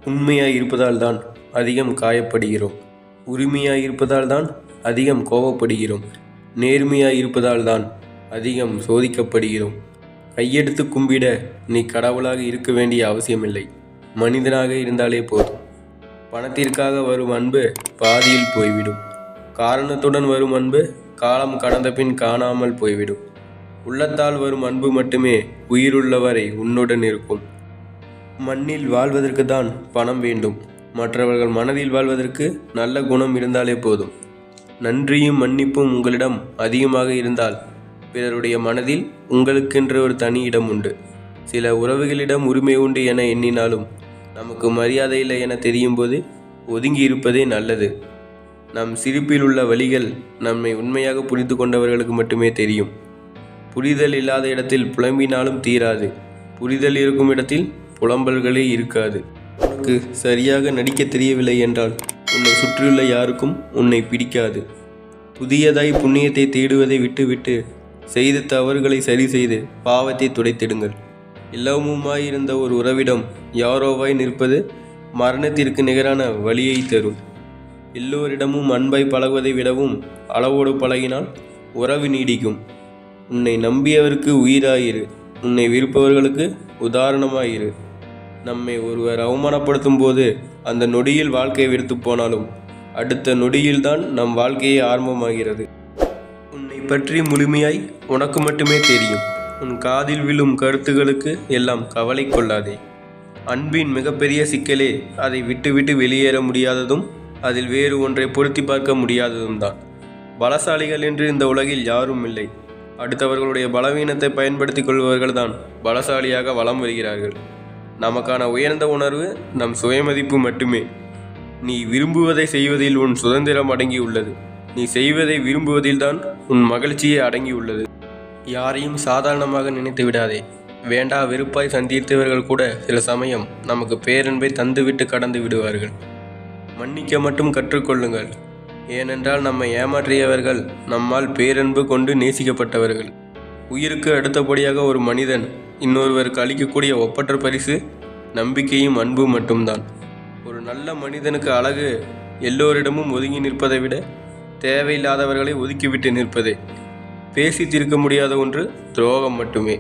உண்மையாய் இருப்பதால் தான் அதிகம் காயப்படுகிறோம். உரிமையாய் இருப்பதால் தான் அதிகம் கோபப்படுகிறோம். நேர்மையாய் இருப்பதால் தான் அதிகம் சோதிக்கப்படுகிறோம். கையெடுத்து கும்பிட நீ கடவுளாக இருக்க வேண்டிய அவசியமில்லை. மனிதனாக இருந்தாலே போதும். பணத்திற்காக வரும் அன்பு பாதியில் போய்விடும். காரணத்துடன் வரும் அன்பு காலம் கடந்த பின் காணாமல் போய்விடும். உள்ளத்தால் வரும் அன்பு மட்டுமே உயிருள்ளவரை உன்னுடன் இருக்கும். மண்ணில் வாழ்வதற்கு தான் பணம் வேண்டும். மற்றவர்கள் மனதில் வாழ்வதற்கு நல்ல குணம் இருந்தாலே போதும். நன்றியும் மன்னிப்பும் உங்களிடம் அதிகமாக இருந்தால் பிறருடைய மனதில் உங்களுக்கென்று ஒரு தனி இடம் உண்டு. சில உறவுகளிடம் உரிமை உண்டு என எண்ணினாலும் நமக்கு மரியாதை இல்லை என தெரியும் போது ஒதுங்கி இருப்பதே நல்லது. நம் சிரிப்பில் உள்ள வழிகள் நம்மை உண்மையாக புரிந்து கொண்டவர்களுக்கு மட்டுமே தெரியும். புரிதல் இல்லாத இடத்தில் புலம்பினாலும் தீராது. புரிதல் இருக்கும் இடத்தில் புலம்பல்களே இருக்காது. உனக்கு சரியாக நடிக்க தெரியவில்லை என்றால் உன்னை சுற்றியுள்ள யாருக்கும் உன்னை பிடிக்காது. புதியதாய் புண்ணியத்தை தேடுவதை விட்டுவிட்டு செய்த தவறுகளை சரி செய்து பாவத்தை துடைத்திடுங்கள். எல்லாமுமாயிருந்த ஒரு உறவிடம் யாரோவாய் நிற்பது மரணத்திற்கு நிகரான வழியை தரும். எல்லோரிடமும் அன்பாய் பழகுவதை விடவும் அளவோடு பழகினால் உறவு நீடிக்கும். உன்னை நம்பியவருக்கு உயிராயிரு. உன்னை விருப்பவர்களுக்கு உதாரணமாயிரு. நம்மை ஒருவர் அவமானப்படுத்தும் போது அந்த நொடியில் வாழ்க்கை வெறுத்து போனாலும் அடுத்த நொடியில்தான் நம் வாழ்க்கையே ஆரம்பமாகிறது. உன்னை பற்றி முழுமையாய் உனக்கு மட்டுமே தெரியும். உன் காதில் விழும் கருத்துகளுக்கு எல்லாம் கவலை கொள்ளாதே. அன்பின் மிகப்பெரிய சிக்கலே அதை விட்டு வெளியேற முடியாததும் அதில் வேறு ஒன்றை பொருத்தி பார்க்க முடியாததும் தான். பலசாலிகள் என்று இந்த உலகில் யாரும் இல்லை. அடுத்தவர்களுடைய பலவீனத்தை பயன்படுத்தி கொள்பவர்கள்தான் பலசாலியாக வலம் வருகிறார்கள். நமக்கான உயர்ந்த உணர்வு நம் சுயமதிப்பு மட்டுமே. நீ விரும்புவதை செய்வதில் உன் சுதந்திரம் அடங்கியுள்ளது. நீ செய்வதை விரும்புவதில்தான் உன் மகிழ்ச்சியே அடங்கியுள்ளது. யாரையும் சாதாரணமாக நினைத்து விடாதே. வேண்டா வெறுப்பாய் சந்தித்தவர்கள் கூட சில சமயம் நமக்கு பேரன்பை தந்துவிட்டு கடந்து விடுவார்கள். மன்னிக்க மட்டும் கற்றுக்கொள்ளுங்கள். ஏனென்றால் நம்மை ஏமாற்றியவர்கள் நம்மால் பேரன்பு கொண்டு நேசிக்கப்பட்டவர்கள். உயிருக்கு அடுத்தபடியாக ஒரு மனிதன் இன்னொருவருக்கு அளிக்கக்கூடிய ஒப்பற்ற பரிசு நம்பிக்கையும் அன்பு மட்டும்தான். ஒரு நல்ல மனிதனுக்கு அழகு எல்லோரிடமும் ஒதுங்கி நிற்பதை விட தேவையில்லாதவர்களை ஒதுக்கிவிட்டு நிற்பதே. பேசி தீர்க்க முடியாத ஒன்று துரோகம் மட்டுமே.